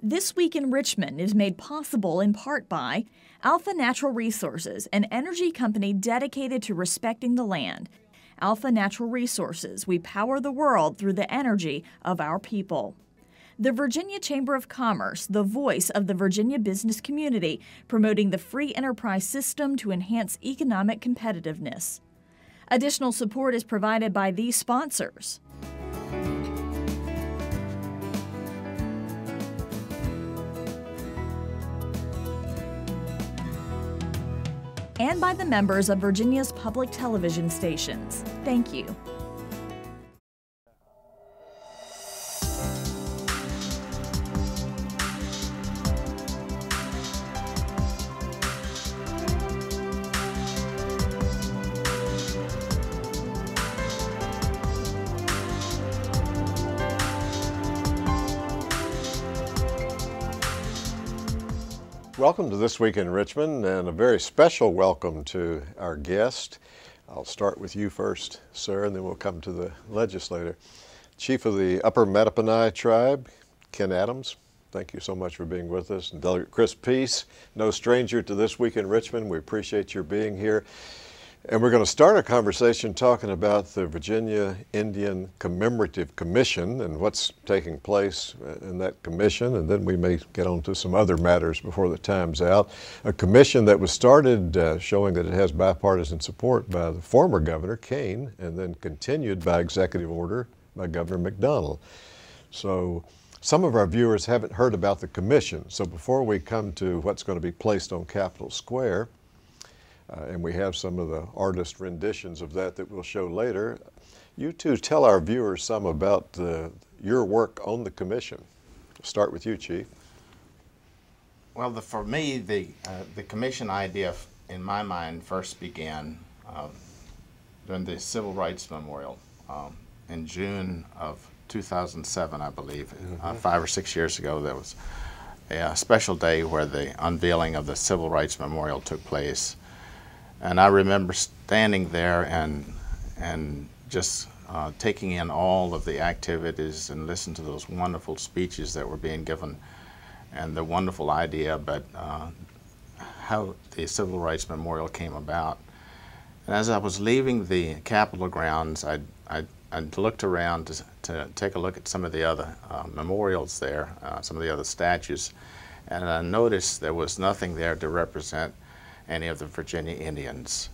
This Week in Richmond is made possible in part by Alpha Natural Resources, an energy company dedicated to respecting the land. Alpha Natural Resources, we power the world through the energy of our people. The Virginia Chamber of Commerce, the voice of the Virginia business community, promoting the free enterprise system to enhance economic competitiveness. Additional support is provided by these sponsors. And by the members of Virginia's public television stations. Thank you. Welcome to This Week in Richmond, and a very special welcome to our guest. I'll start with you first, sir, and then we'll come to the legislator. Chief of the Upper Mattaponi tribe, Ken Adams, thank you so much for being with us. And Delegate Chris Peace, no stranger to This Week in Richmond. We appreciate your being here. And we're going to start a conversation talking about the Virginia Indian Commemorative Commission and what's taking place in that commission, and then we may get on to some other matters before the time's out. A commission that was started showing that it has bipartisan support by the former Governor Kane and then continued by executive order by Governor McDonald. So some of our viewers haven't heard about the commission. So before we come to what's going to be placed on Capitol Square, and we have some of the artist renditions of that we'll show later. You two tell our viewers some about your work on the commission. I'll start with you, Chief. Well, for me, the commission idea, in my mind, first began during the Civil Rights Memorial in June of 2007, I believe. 5 or 6 years ago, there was a special day where the unveiling of the Civil Rights Memorial took place. And I remember standing there and just taking in all of the activities and listening to those wonderful speeches that were being given, and the wonderful idea about how the Civil Rights Memorial came about. And as I was leaving the Capitol grounds, I looked around to take a look at some of the other memorials there, some of the other statues, and I noticed there was nothing there to represent any of the Virginia Indians.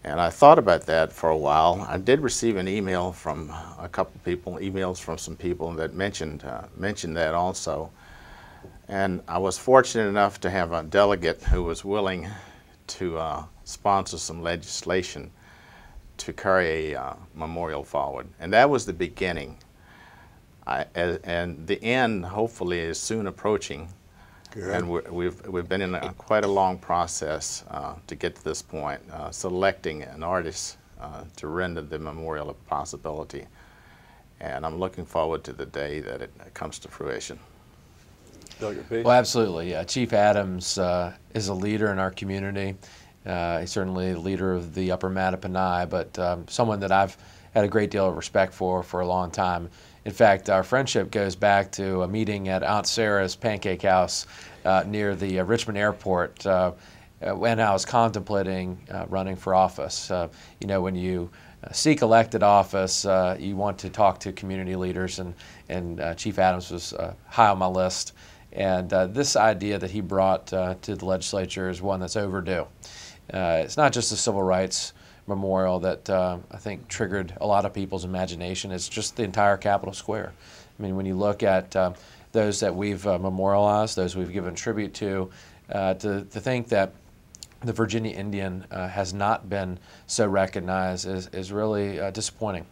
And I thought about that for a while. I did receive an email from a couple people, emails from some people that mentioned that also. And I was fortunate enough to have a delegate who was willing to sponsor some legislation to carry a memorial forward. And that was the beginning. And the end, hopefully, is soon approaching. Good. And we've been in quite a long process to get to this point, selecting an artist to render the memorial a possibility. And I'm looking forward to the day that it comes to fruition. Well, absolutely. Chief Adams is a leader in our community. He's certainly the leader of the Upper Mattaponi, but someone that I've had a great deal of respect for a long time. In fact, our friendship goes back to a meeting at Aunt Sarah's Pancake House near the Richmond Airport when I was contemplating running for office. You know, when you seek elected office, you want to talk to community leaders, and Chief Adams was high on my list. And this idea that he brought to the legislature is one that's overdue. It's not just the Civil Rights Memorial that I think triggered a lot of people's imagination. It's just the entire Capitol Square. I mean, when you look at those that we've memorialized, those we've given tribute to think that the Virginia Indian has not been so recognized is really disappointing.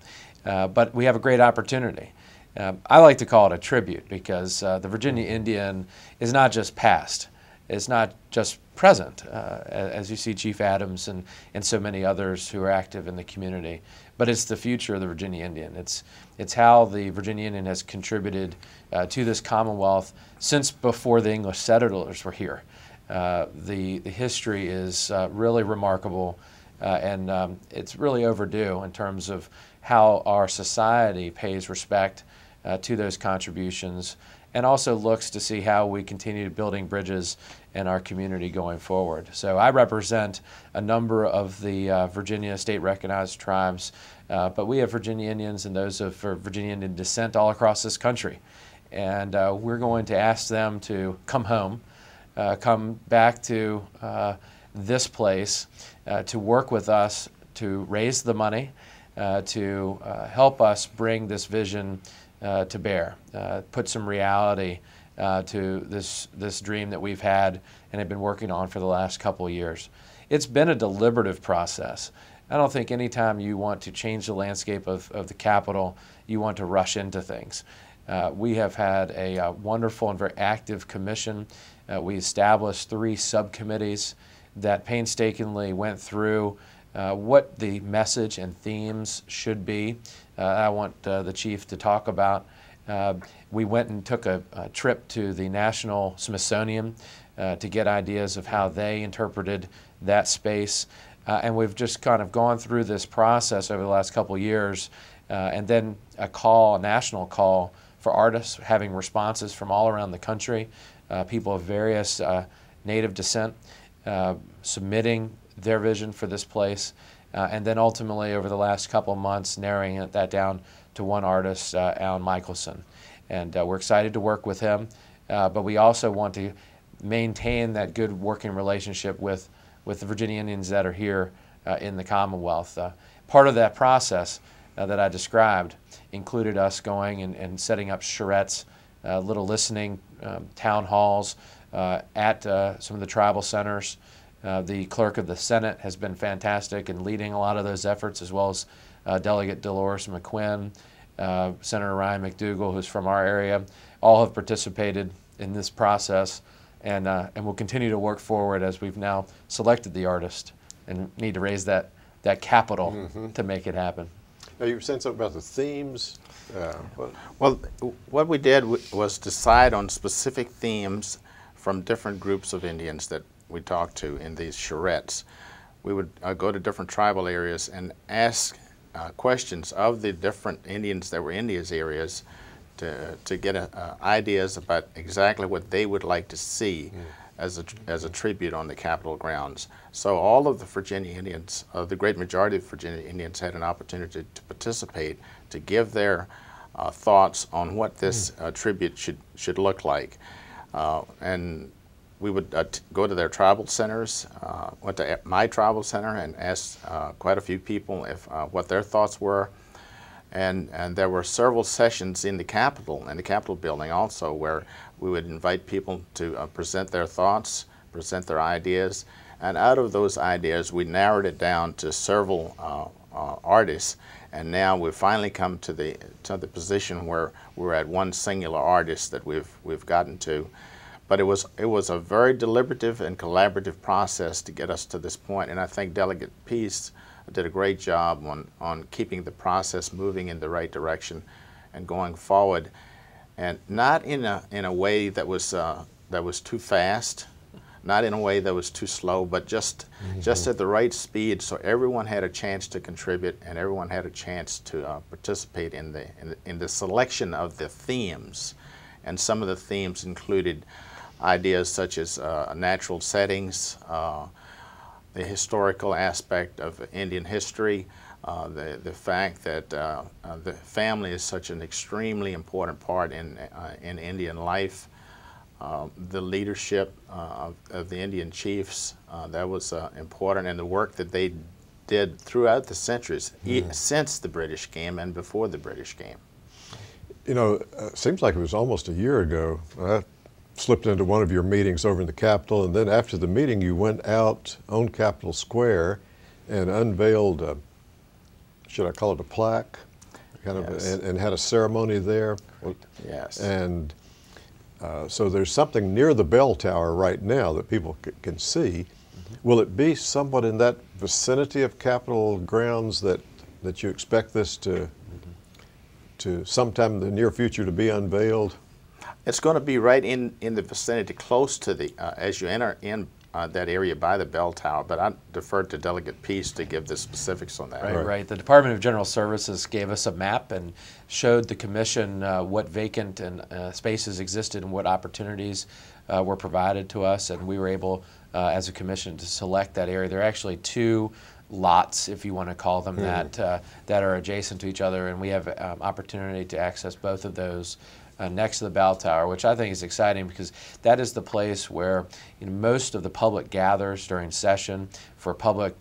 But we have a great opportunity. I like to call it a tribute because the Virginia Indian is not just past. It's not just present, as you see Chief Adams and so many others who are active in the community, but it's the future of the Virginia Indian. It's how the Virginia Indian has contributed to this Commonwealth since before the English settlers were here. The history is really remarkable, and it's really overdue in terms of how our society pays respect to those contributions and also looks to see how we continue building bridges in our community going forward. So I represent a number of the Virginia state-recognized tribes, but we have Virginia Indians and those of Virginia Indian descent all across this country. And we're going to ask them to come home, come back to this place to work with us to raise the money, to help us bring this vision to bear, put some reality to this dream that we've had and have been working on for the last couple of years. It's been a deliberative process. I don't think anytime you want to change the landscape of the Capitol, you want to rush into things. We have had a wonderful and very active commission. We established 3 subcommittees that painstakingly went through what the message and themes should be. I want the chief to talk about. We went and took a trip to the National Smithsonian to get ideas of how they interpreted that space. And we've just kind of gone through this process over the last couple of years, and then a national call for artists, having responses from all around the country, people of various native descent, submitting their vision for this place, and then ultimately over the last couple of months narrowing that down to one artist, Alan Michelson. And we're excited to work with him, but we also want to maintain that good working relationship with the Virginia Indians that are here in the Commonwealth. Part of that process that I described included us going and setting up charrettes, little listening town halls at some of the tribal centers. The clerk of the Senate has been fantastic in leading a lot of those efforts, as well as Delegate Dolores McQuinn, Senator Ryan McDougall, who's from our area. All have participated in this process, and we'll continue to work forward as we've now selected the artist and need to raise that capital to make it happen. Now, you were saying something about the themes. Well, what we did was decide on specific themes from different groups of Indians that we talked to in these charrettes. We would go to different tribal areas and ask questions of the different Indians that were in these areas to get ideas about exactly what they would like to see as a tribute on the Capitol grounds. So all of the Virginia Indians, the great majority of Virginia Indians, had an opportunity to participate, to give their thoughts on what this tribute should look like. And we would go to their tribal centers, went to my tribal center and asked quite a few people what their thoughts were. And there were several sessions in the Capitol building also, where we would invite people to present their thoughts, present their ideas. And out of those ideas, we narrowed it down to several artists. And now we've finally come to the position where we're at one singular artist that we've gotten to. But it was a very deliberative and collaborative process to get us to this point. And I think Delegate Peace did a great job on keeping the process moving in the right direction and going forward, and not in a way that was too fast, not in a way that was too slow, but just at the right speed, so everyone had a chance to contribute and everyone had a chance to participate in the selection of the themes. And some of the themes included ideas such as natural settings, the historical aspect of Indian history, the fact that the family is such an extremely important part in Indian life, the leadership of the Indian chiefs, that was important, and the work that they did throughout the centuries, since the British came and before the British came. You know, it seems like it was almost a year ago. I slipped into one of your meetings over in the Capitol, and then after the meeting you went out on Capitol Square and unveiled should I call it a plaque, and had a ceremony there. Yes. And so there's something near the bell tower right now that people can see. Will it be somewhat in that vicinity of Capitol grounds that you expect this to sometime in the near future to be unveiled? It's going to be right in the vicinity, close to the, as you enter in that area by the bell tower, but I deferred to Delegate Peace to give the specifics on that. Right. The Department of General Services gave us a map and showed the Commission what vacant and spaces existed and what opportunities were provided to us, and we were able, as a Commission, to select that area. There are actually two lots, if you want to call them that, that are adjacent to each other, and we have opportunity to access both of those next to the bell tower, which I think is exciting because that is the place where most of the public gathers during session for public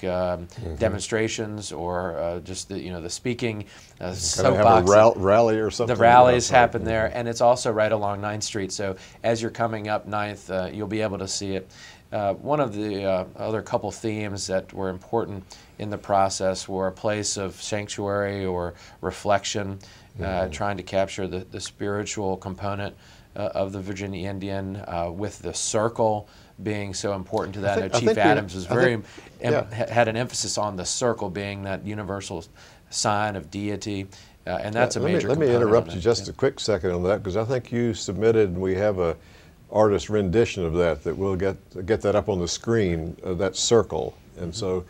demonstrations or just the speaking soapbox. Have a rally or something. The rallies happen there, and it's also right along 9th Street. So as you're coming up 9th, you'll be able to see it. One of the other couple themes that were important in the process were a place of sanctuary or reflection, trying to capture the spiritual component of the Virginia Indian, with the circle being so important to that. Chief Adams was had an emphasis on the circle being that universal sign of deity, and that's a major component. Let me interrupt you just a quick second on that, because I think you submitted, and we have a artist rendition of that we'll get that up on the screen, that circle. And so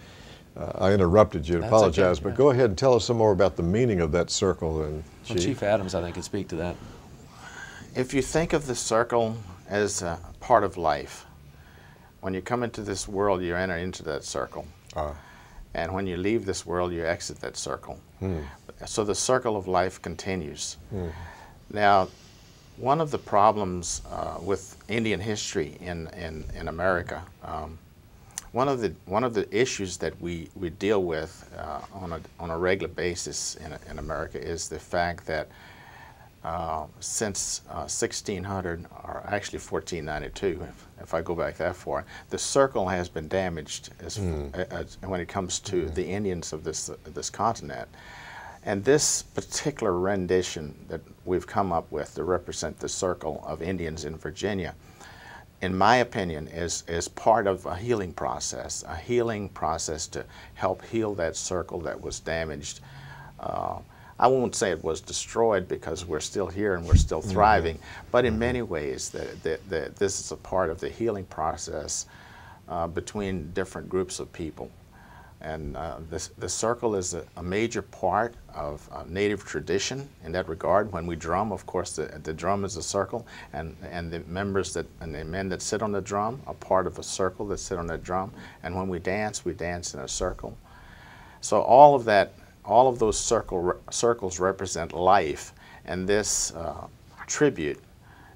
I interrupted you, apologize, but go ahead and tell us some more about the meaning of that circle. And Chief Adams, I think, can speak to that. If you think of the circle as a part of life, when you come into this world, you enter into that circle. And when you leave this world, you exit that circle. So the circle of life continues. Now, one of the problems with Indian history in America, one of the issues that we deal with on a regular basis in America is the fact that since 1600, or actually 1492, if I go back that far, the circle has been damaged when it comes to the Indians of this continent. And this particular rendition that we've come up with to represent the circle of Indians in Virginia, in my opinion, is part of a healing process to help heal that circle that was damaged. I won't say it was destroyed, because we're still here and we're still thriving, but in many ways this is a part of the healing process between different groups of people. And the circle is a major part of Native tradition in that regard. When we drum, of course, the drum is a circle, and the members and the men that sit on the drum are part of a circle that sit on the drum. And when we dance in a circle. So all of those circles represent life, and this tribute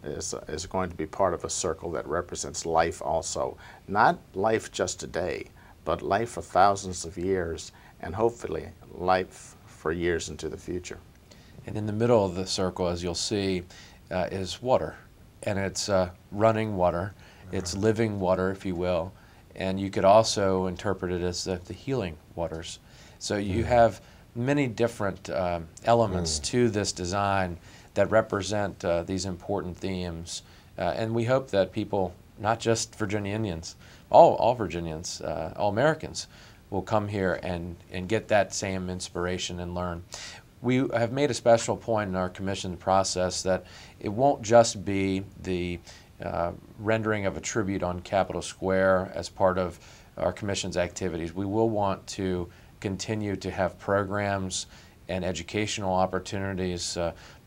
is going to be part of a circle that represents life also. Not life just today, but life for thousands of years, and hopefully life for years into the future. And in the middle of the circle, as you'll see, is water. And it's running water. It's living water, if you will. And you could also interpret it as the healing waters. So you have many different elements to this design that represent these important themes. And we hope that people, not just Virginia Indians, all Virginians, all Americans, will come here and get that same inspiration and learn. We have made a special point in our commission process that it won't just be the rendering of a tribute on Capitol Square as part of our commission's activities. We will want to continue to have programs and educational opportunities,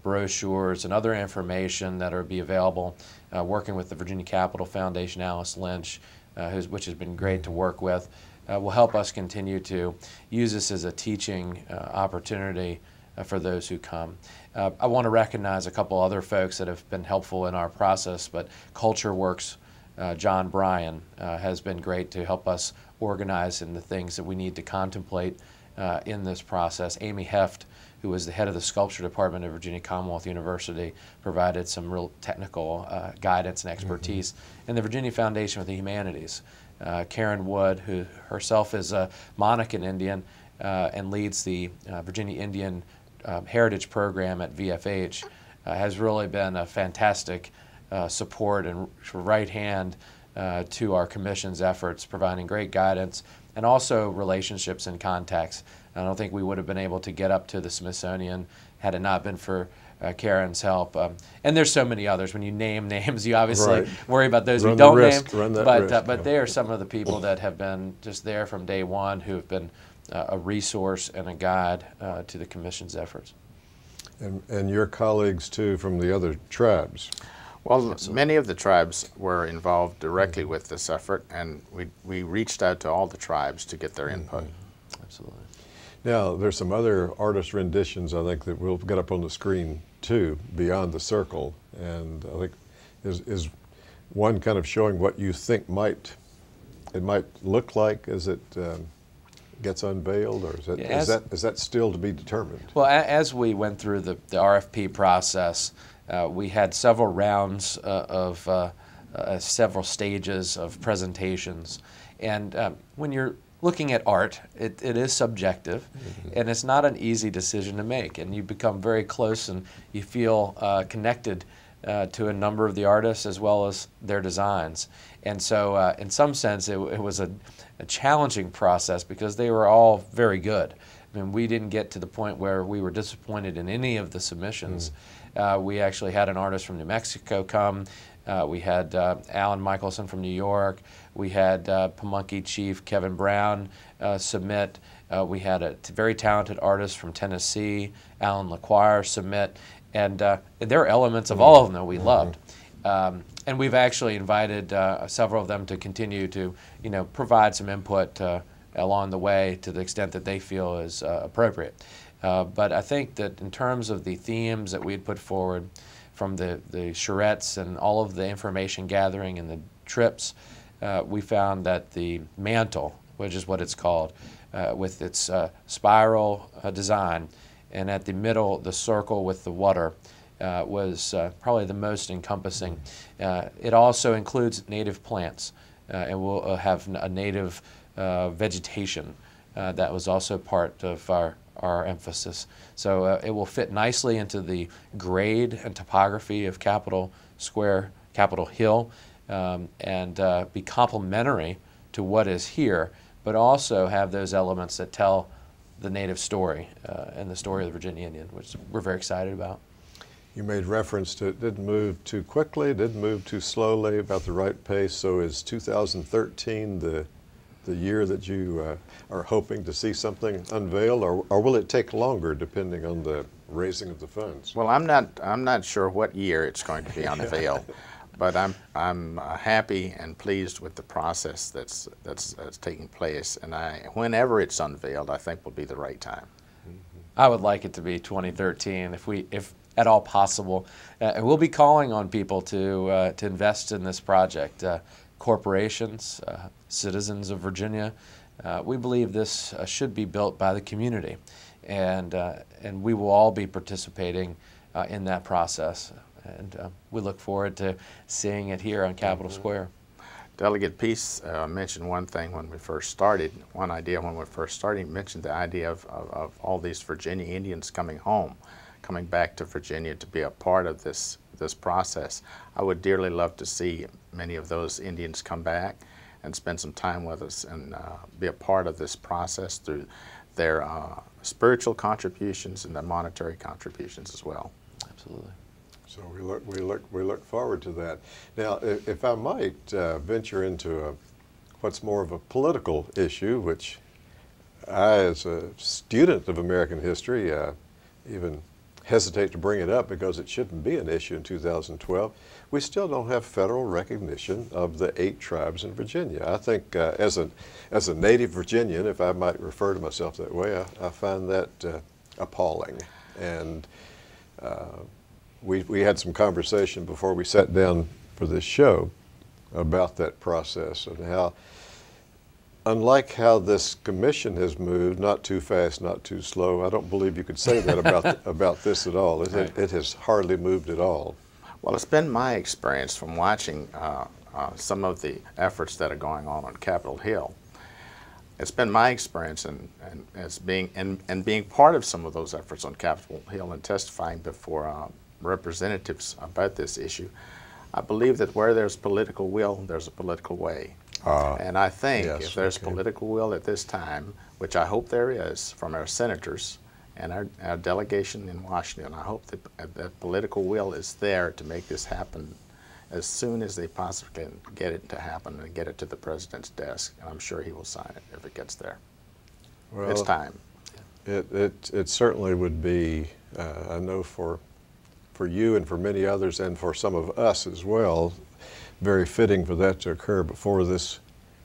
brochures, and other information that will be available, working with the Virginia Capitol Foundation, Alice Lynch, which has been great to work with, will help us continue to use this as a teaching opportunity for those who come. I want to recognize a couple other folks that have been helpful in our process, but Culture Works, John Bryan, has been great to help us organize in the things that we need to contemplate in this process. Amy Heft, who was the head of the sculpture department at Virginia Commonwealth University, provided some real technical guidance and expertise. And the Virginia Foundation for the Humanities, Karen Wood, who herself is a Monacan Indian and leads the Virginia Indian Heritage Program at VFH, has really been a fantastic support and right hand to our commission's efforts, providing great guidance and also relationships and contacts. I don't think we would have been able to get up to the Smithsonian had it not been for Karen's help. And there's so many others. When you name names, you obviously Right. worry about those Run you the don't risk, name. run that But risk, but yeah. they are some of the people that have been just there from day one, who have been a resource and a guide to the Commission's efforts. And your colleagues too from the other tribes. Well, many of the tribes were involved directly with this effort, and we reached out to all the tribes to get their input. Absolutely. Now, there's some other artist renditions I think that we'll get up on the screen too, beyond the circle, and I think is one kind of showing what you think it might look like as it gets unveiled, or is that still to be determined? Well, as we went through the RFP process, we had several rounds of several stages of presentations, and when you're looking at art, it is subjective, and it's not an easy decision to make, and you become very close and you feel connected to a number of the artists as well as their designs. And so in some sense it was a challenging process because they were all very good. I mean, we didn't get to the point where we were disappointed in any of the submissions. We actually had an artist from New Mexico come. We had Alan Michelson from New York. We had Pamunkey Chief Kevin Brown submit. We had a very talented artist from Tennessee, Alan LaQuire, submit. And there are elements of all of them that we loved. And we've actually invited several of them to continue to, provide some input along the way to the extent that they feel is appropriate. But I think that in terms of the themes that we had put forward, from the charrettes and all of the information gathering and the trips, we found that the mantle, which is what it's called, with its spiral design, and at the middle, the circle with the water, was probably the most encompassing. It also includes native plants, and we'll have a native vegetation that was also part of our emphasis. So it will fit nicely into the grade and topography of Capitol Hill, and be complementary to what is here, but also have those elements that tell the native story and the story of the Virginia Indian, which we're very excited about. You made reference to it didn't move too quickly, didn't move too slowly, about the right pace. So is 2013 the year that you are hoping to see something unveiled, or will it take longer depending on the raising of the funds? Well, I'm not sure what year it's going to be unveiled, but I'm happy and pleased with the process that's taking place, and whenever it's unveiled, I think will be the right time. I would like it to be 2013, if at all possible. And we'll be calling on people to invest in this project. Corporations, citizens of Virginia. We believe this should be built by the community, and we will all be participating in that process. And we look forward to seeing it here on Capitol Square. Delegate Peace mentioned one thing when we first started, one idea when we first started. He mentioned the idea of all these Virginia Indians coming home, coming back to Virginia to be a part of this process. I would dearly love to see many of those Indians come back and spend some time with us and be a part of this process through their spiritual contributions and their monetary contributions as well. Absolutely. So we look forward to that. Now, if I might venture into what's more of a political issue, which I, as a student of American history, even hesitate to bring it up because it shouldn't be an issue in 2012. We still don't have federal recognition of the 8 tribes in Virginia. I think as a native Virginian, if I might refer to myself that way, I find that appalling. And we had some conversation before we sat down for this show about that process and how, unlike how this commission has moved, not too fast, not too slow, I don't believe you could say that about this at all. It has hardly moved at all. Well, it's been my experience from watching some of the efforts that are going on Capitol Hill. It's been my experience and being part of some of those efforts on Capitol Hill and testifying before representatives about this issue. I believe that where there's political will, there's a political way. And I think if there's political will at this time, which I hope there is from our senators and our delegation in Washington. I hope that political will is there to make this happen as soon as they possibly can get it to happen and get it to the president's desk. And I'm sure he will sign it if it gets there. Well, it's time. It certainly would be, I know for you and for many others and for some of us as well, very fitting for that to occur before this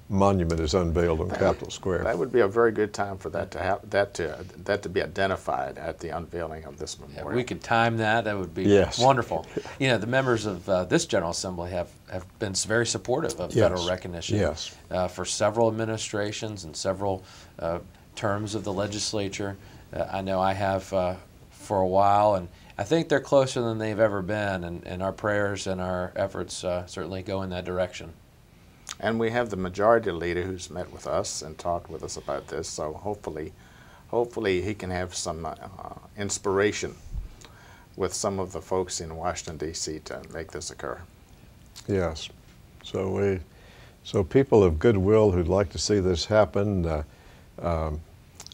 monument is unveiled on Capitol Square. That would be a very good time for that to have that to be identified at the unveiling of this memorial. Yeah, we could time that. That would be wonderful. You know, the members of this General Assembly have been very supportive of federal recognition for several administrations and several terms of the legislature. I know I have for a while, and I think they're closer than they've ever been, and our prayers and our efforts certainly go in that direction. And we have the majority leader who's met with us and talked with us about this, so hopefully he can have some inspiration with some of the folks in Washington, D.C. to make this occur. Yes. So people of goodwill who'd like to see this happen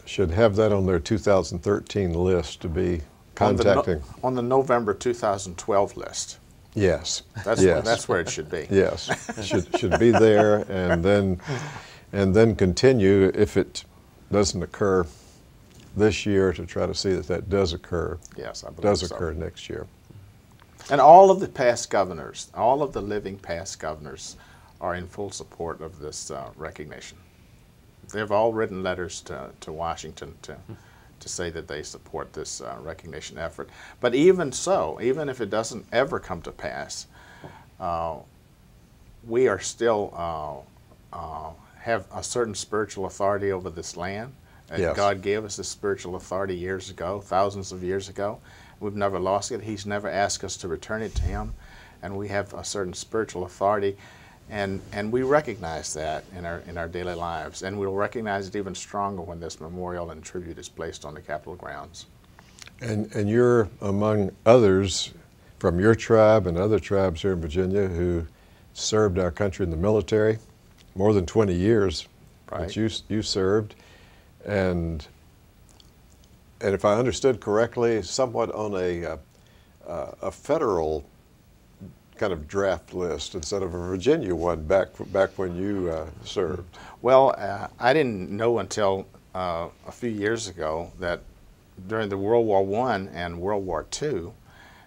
should have that on their 2013 list to be contacting. On the November 2012 list. Yes. That's where it should be. Yes, should be there, and then continue if it doesn't occur this year to try to see that does occur. Yes, I believe does so. occur next year. And all of the past governors, all of the living past governors, are in full support of this recognition. They've all written letters to Washington to say that they support this recognition effort. But even so, even if it doesn't ever come to pass, we are still have a certain spiritual authority over this land. God gave us this spiritual authority years ago, thousands of years ago. We've never lost it. He's never asked us to return it to him, and we have a certain spiritual authority. And we recognize that in our daily lives, and we'll recognize it even stronger when this memorial and tribute is placed on the Capitol grounds. And you're among others from your tribe and other tribes here in Virginia who served our country in the military, more than 20 years that you served, and if I understood correctly, somewhat on a federal kind of draft list instead of a Virginia one back when you served. Well, I didn't know until a few years ago that during the World War I and World War II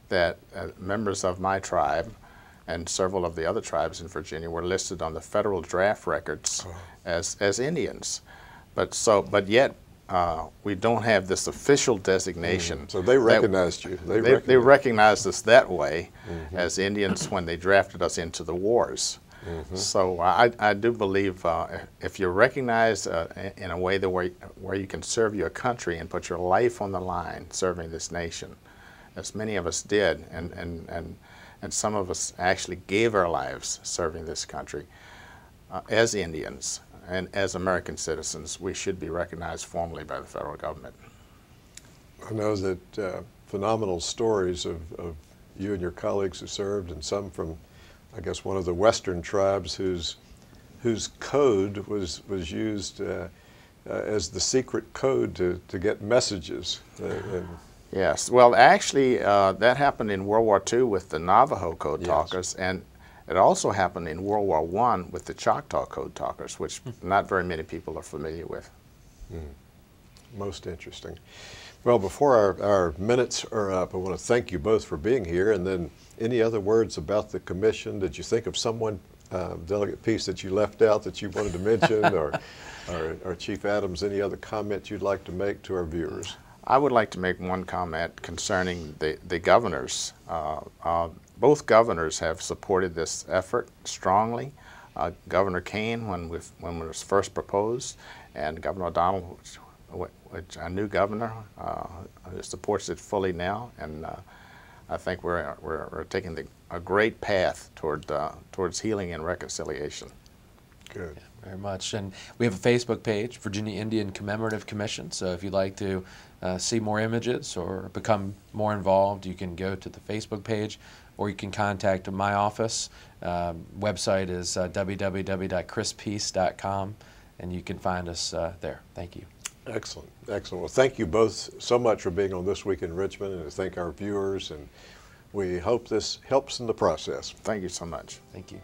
that members of my tribe and several of the other tribes in Virginia were listed on the federal draft records as Indians. But yet we don't have this official designation. So they recognized you. They recognized us that way as Indians when they drafted us into the wars. So I do believe if you're recognized in a way where you can serve your country and put your life on the line serving this nation, as many of us did, and some of us actually gave our lives serving this country as Indians, and as American citizens, we should be recognized formally by the federal government. I know that phenomenal stories of you and your colleagues who served, and some from, I guess, one of the Western tribes whose code was used as the secret code to get messages. Yes, well, actually, that happened in World War II with the Navajo code talkers, and it also happened in World War I with the Choctaw code talkers, which not very many people are familiar with. Most interesting. Well, before our minutes are up, I want to thank you both for being here, and then any other words about the commission? Did you think of someone, Delegate Peace, that you left out that you wanted to mention, or Chief Adams, any other comment you'd like to make to our viewers? I would like to make one comment concerning the governors. Both governors have supported this effort strongly. Governor Kane, when it was first proposed, and Governor O'Donnell, which our new governor, supports it fully now. And I think we're taking a great path towards healing and reconciliation. Good. Yeah, very much. And we have a Facebook page, Virginia Indian Commemorative Commission. So if you'd like to see more images or become more involved, you can go to the Facebook page, or you can contact my office. Website is www.chrispeace.com, and you can find us there. Thank you. Excellent, excellent. Well, thank you both so much for being on This Week in Richmond, and to thank our viewers, and we hope this helps in the process. Thank you so much. Thank you.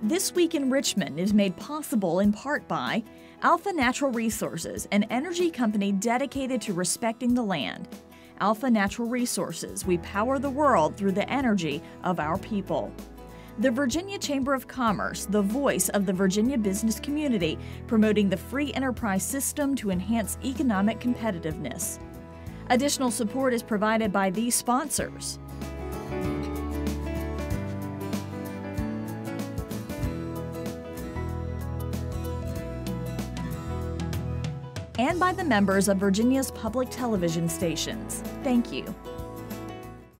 This Week in Richmond is made possible in part by Alpha Natural Resources, an energy company dedicated to respecting the land. Alpha Natural Resources, we power the world through the energy of our people. The Virginia Chamber of Commerce, the voice of the Virginia business community, promoting the free enterprise system to enhance economic competitiveness. Additional support is provided by these sponsors. And by the members of Virginia's public television stations. Thank you.